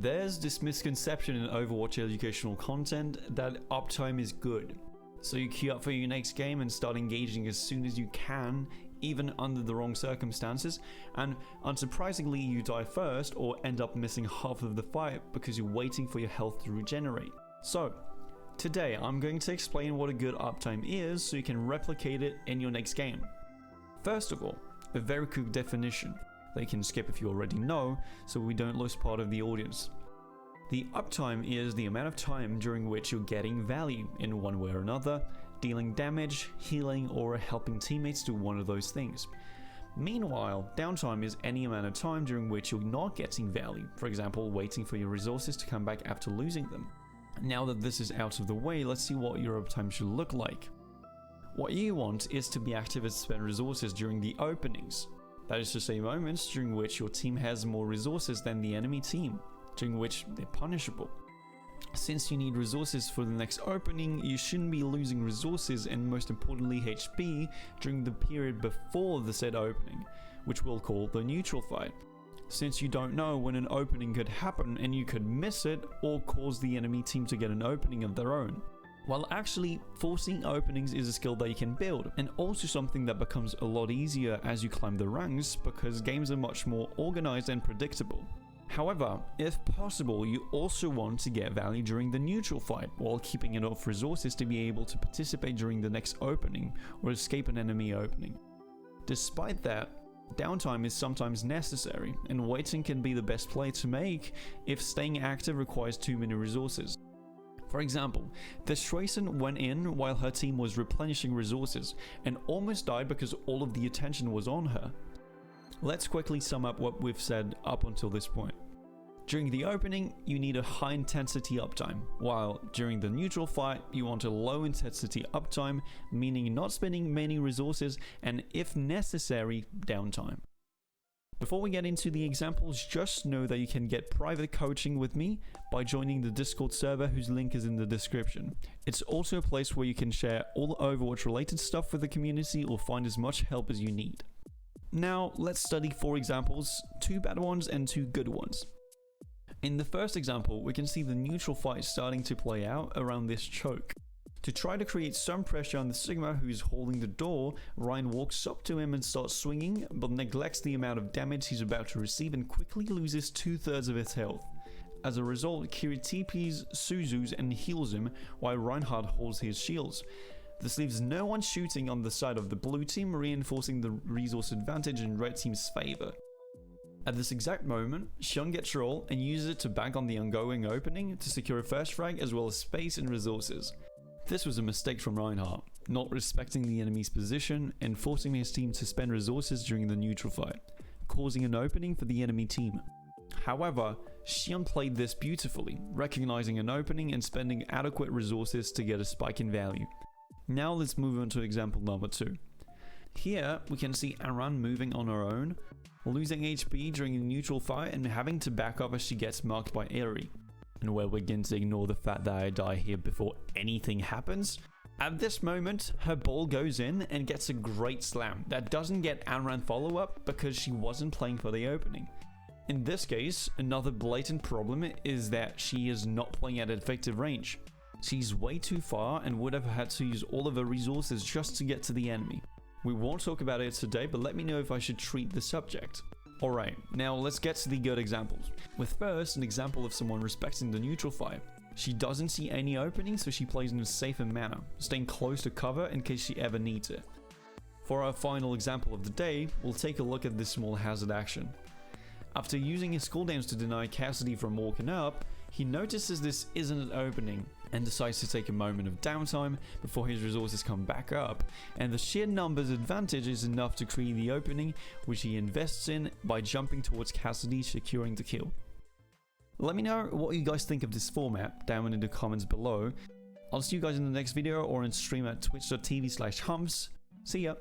There's this misconception in Overwatch educational content that uptime is good. So you queue up for your next game and start engaging as soon as you can, even under the wrong circumstances, and unsurprisingly you die first or end up missing half of the fight because you're waiting for your health to regenerate. So, today I'm going to explain what a good uptime is so you can replicate it in your next game. First of all, a very quick definition that you can skip if you already know, so we don't lose part of the audience. The uptime is the amount of time during which you're getting value in one way or another, dealing damage, healing, or helping teammates do one of those things. Meanwhile, downtime is any amount of time during which you're not getting value, for example, waiting for your resources to come back after losing them. Now that this is out of the way, let's see what your uptime should look like. What you want is to be active and spend resources during the openings. That is to say, moments during which your team has more resources than the enemy team, during which they're punishable. Since you need resources for the next opening, you shouldn't be losing resources and most importantly HP during the period before the said opening, which we'll call the neutral fight. Since you don't know when an opening could happen and you could miss it or cause the enemy team to get an opening of their own. While actually, forcing openings is a skill that you can build, and also something that becomes a lot easier as you climb the ranks because games are much more organized and predictable. However, if possible, you also want to get value during the neutral fight while keeping enough resources to be able to participate during the next opening or escape an enemy opening. Despite that, downtime is sometimes necessary, and waiting can be the best play to make if staying active requires too many resources. For example, the Tracer went in while her team was replenishing resources and almost died because all of the attention was on her. Let's quickly sum up what we've said up until this point. During the opening, you need a high intensity uptime, while during the neutral fight, you want a low intensity uptime, meaning not spending many resources and, if necessary, downtime. Before we get into the examples, just know that you can get private coaching with me by joining the Discord server whose link is in the description. It's also a place where you can share all the Overwatch related stuff with the community or find as much help as you need. Now, let's study 4 examples, 2 bad ones and 2 good ones. In the first example, we can see the neutral fight starting to play out around this choke. To try to create some pressure on the Sigma who's holding the door, Ryan walks up to him and starts swinging, but neglects the amount of damage he's about to receive and quickly loses 2/3 of his health. As a result, Kiri TPs, Suzus and heals him while Reinhardt holds his shields. This leaves no one shooting on the side of the blue team, reinforcing the resource advantage in red team's favor. At this exact moment, Xion gets roll and uses it to bank on the ongoing opening to secure a first frag as well as space and resources. This was a mistake from Reinhardt, not respecting the enemy's position and forcing his team to spend resources during the neutral fight, causing an opening for the enemy team. However, Xion played this beautifully, recognizing an opening and spending adequate resources to get a spike in value. Now let's move on to example number 2. Here we can see Aran moving on her own, losing HP during a neutral fight and having to back up as she gets marked by Aerie. And we're going to ignore the fact that I die here before anything happens. At this moment, her ball goes in and gets a great slam that doesn't get Aran follow-up because she wasn't playing for the opening. In this case, another blatant problem is that she is not playing at effective range. She's way too far and would have had to use all of her resources just to get to the enemy. We won't talk about it today, but let me know if I should treat the subject. Alright, now let's get to the good examples. With first, an example of someone respecting the neutral fight. She doesn't see any opening, so she plays in a safer manner, staying close to cover in case she ever needs it. For our final example of the day, we'll take a look at this small hazard action. After using his cooldowns to deny Cassidy from walking up, he notices this isn't an opening and decides to take a moment of downtime before his resources come back up, and the sheer numbers advantage is enough to create the opening, which he invests in by jumping towards Cassidy, securing the kill. Let me know what you guys think of this format down in the comments below. I'll see you guys in the next video or on stream at twitch.tv/Humbfz. See ya!